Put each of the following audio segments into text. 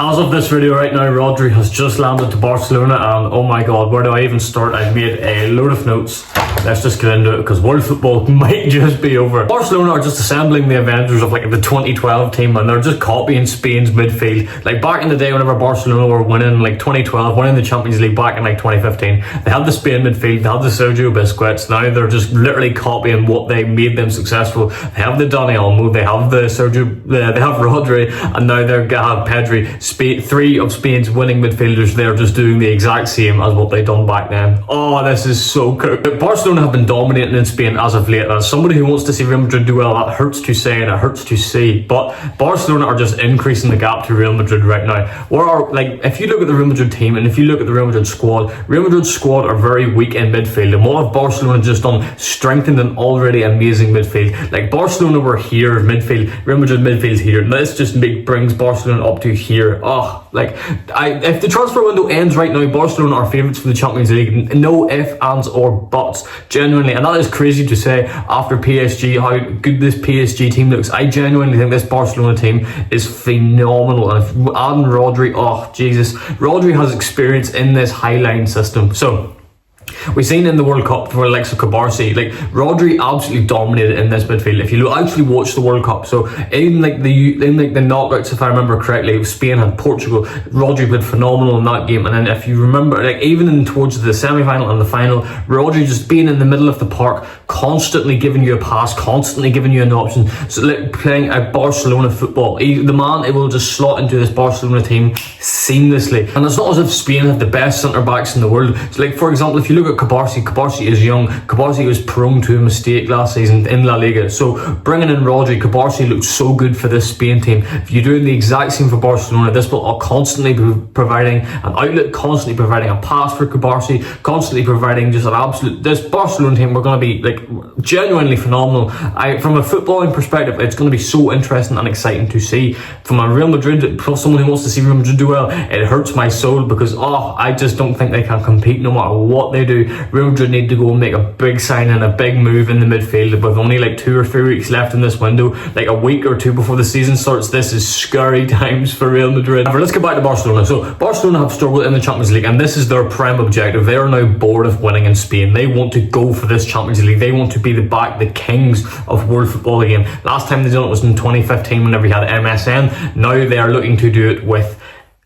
As of this video right now, Rodri has just landed to Barcelona, and oh my god, where do I even start? I've made a load of notes. Let's just get into it, because world football might just be over. Barcelona are just assembling the Avengers of like the 2012 team, and they're just copying Spain's midfield. Like back in the day, whenever Barcelona were winning, like 2012, winning the Champions League back in like 2015, they had the Spain midfield, they had the Sergio Busquets. Now they're just literally copying what they made them successful. They have the Dani Olmo, they have the they have Rodri, and now they have Pedri. Three of Spain's winning midfielders, they're just doing the exact same as what they done back then. Oh, this is so cool. Barcelona have been dominating in Spain as of late, and as somebody who wants to see Real Madrid do well, that hurts to say and it hurts to see, but Barcelona are just increasing the gap to Real Madrid right now. If you look at the Real Madrid team and if you look at the Real Madrid squad are very weak in midfield, and what have Barcelona just done? Strengthened an already amazing midfield. Like Barcelona were here midfield, Real Madrid midfield's here. Let's just brings Barcelona up to here. Oh, if the transfer window ends right now, Barcelona are favourites for the Champions League. No ifs, ands or buts. Genuinely, and that is crazy to say after PSG, how good this PSG team looks. I genuinely think this Barcelona team is phenomenal. And if adding Rodri, oh Jesus, Rodri has experience in this high-line system. So we've seen in the World Cup for the likes of Barcelona, like Rodri absolutely dominated in this midfield. If you actually watch the World Cup, so in the knockouts, if I remember correctly, Spain had Portugal. Rodri played phenomenal in that game, and then if you remember, like even towards the semi-final and the final, Rodri just being in the middle of the park, constantly giving you a pass, constantly giving you an option. So like playing a Barcelona football, the man it will just slot into this Barcelona team seamlessly. And it's not as if Spain have the best centre backs in the world. So like for example, if you look at Cabarsi is young. Cabarsi was prone to a mistake last season in La Liga. So bringing in Rodri, Cabarsi looks so good for this Spain team. If you're doing the exact same for Barcelona, this will constantly be providing an outlet, constantly providing a pass for Cabarsi, constantly providing just an absolute. This Barcelona team, we're going to be like genuinely phenomenal. From a footballing perspective, it's going to be so interesting and exciting to see. From a Real Madrid, plus someone who wants to see Real Madrid do well, it hurts my soul because I just don't think they can compete no matter what they do. Real Madrid need to go and make a big signing, a big move in the midfield with only like 2 or 3 weeks left in this window, like a week or two before the season starts. This is scary times for Real Madrid. However, let's get back to Barcelona. So Barcelona have struggled in the Champions League, and this is their prime objective. They are now bored of winning in Spain. They want to go for this Champions League. They want to be the kings of world football again. Last time they did it was in 2015 whenever you had MSN. Now they are looking to do it with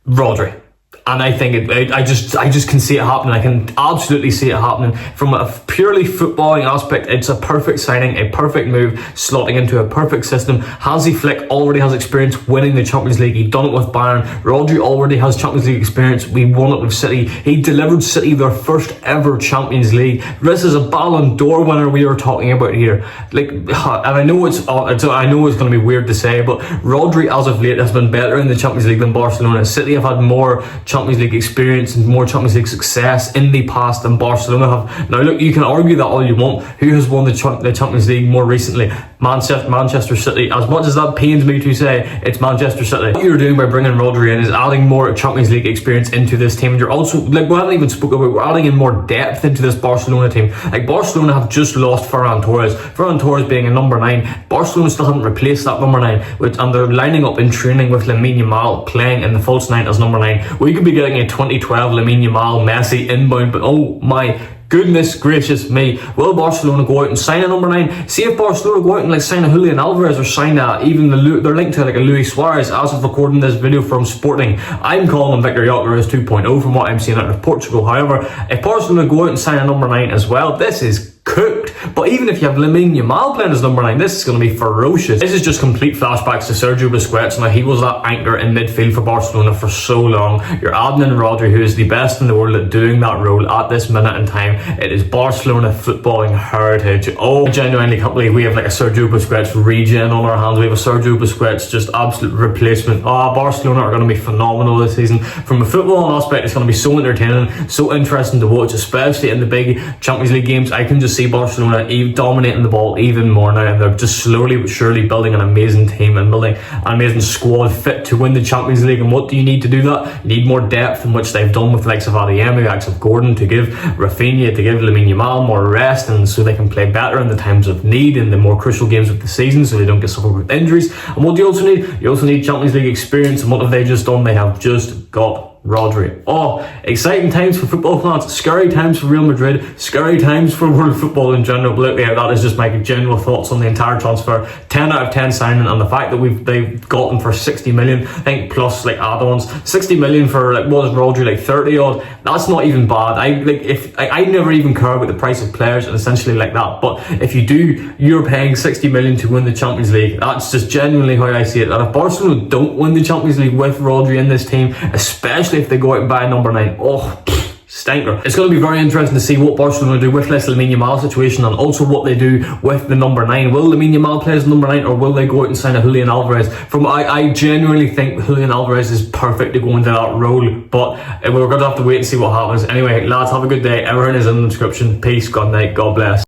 Rodri. And I think I just can see it happening. I can absolutely see it happening. From a purely footballing aspect, it's a perfect signing, a perfect move, slotting into a perfect system. Hansi Flick already has experience winning the Champions League. He done it with Bayern. Rodri already has Champions League experience. We won it with City. He delivered City their first ever Champions League. This is a Ballon d'Or winner we are talking about here. Like, and I know it's going to be weird to say, but Rodri as of late has been better in the Champions League than Barcelona. City have had more Champions League experience and more Champions League success in the past than Barcelona have. Now look, you can argue that all you want. Who has won the Champions League more recently? Manchester City. As much as that pains me to say, it's Manchester City. What you're doing by bringing Rodri in is adding more Champions League experience into this team. And you're also, like we haven't even spoken about, we're adding in more depth into this Barcelona team. Like Barcelona have just lost Ferran Torres. Ferran Torres being a number 9. Barcelona still haven't replaced that number 9, and they're lining up in training with Lamine Yamal playing in the false 9 as number 9. We could be getting a 2012 Lamine Yamal Messi inbound, but oh my goodness gracious me, will Barcelona go out and sign a number 9? See if Barcelona go out and sign a Julian Alvarez or sign even they're linked to like a Luis Suarez as of recording this video from Sporting. I'm calling him Victor Gyökeres 2.0 from what I'm seeing out of Portugal. However, if Barcelona go out and sign a number 9 as well, this is cooked. But even if you have Lamine Yamal playing as number 9, this is going to be ferocious. This is just complete flashbacks to Sergio Busquets. Now, he was that anchor in midfield for Barcelona for so long. You're adding in Rodri, who is the best in the world at doing that role at this minute in time. It is Barcelona footballing heritage. Oh, I genuinely can't believe we have like a Sergio Busquets regen on our hands. We have a Sergio Busquets just absolute replacement. Barcelona are going to be phenomenal this season. From a footballing aspect, it's going to be so entertaining, so interesting to watch, especially in the big Champions League games. I can just just see Barcelona dominating the ball even more now, and they're just slowly but surely building an amazing team and building an amazing squad fit to win the Champions League. And what do you need to do that? You need more depth, in which they've done with the likes of Adeyemi, the likes of Gordon, to give Rafinha, to give Lamine Yamal more rest, and so they can play better in the times of need, in the more crucial games of the season, so they don't get suffered with injuries. And what do you also need? You also need Champions League experience, and what have they just done? They have just got Rodri. Oh, exciting times for football fans, scary times for Real Madrid, scary times for world football in general. But look, that is just my general thoughts on the entire transfer. 10 out of 10 signing, and the fact that they've got them for 60 million, I think, plus like add-ons. 60 million for like, what is Rodri, like 30 odd? That's not even bad. I never even care about the price of players and essentially like that. But if you do, you're paying 60 million to win the Champions League. That's just genuinely how I see it. And if Barcelona don't win the Champions League with Rodri in this team, especially if they go out and buy number 9, oh, stinker. It's going to be very interesting to see what Barcelona do with this Lamine Yamal situation, and also what they do with the number 9. Will Lamine Yamal play as number 9, or will they go out and sign a Julian Alvarez? I genuinely think Julian Alvarez is perfect to go into that role, but we're going to have to wait and see what happens. Anyway, lads, have a good day. Everything is in the description. Peace, good night, God bless.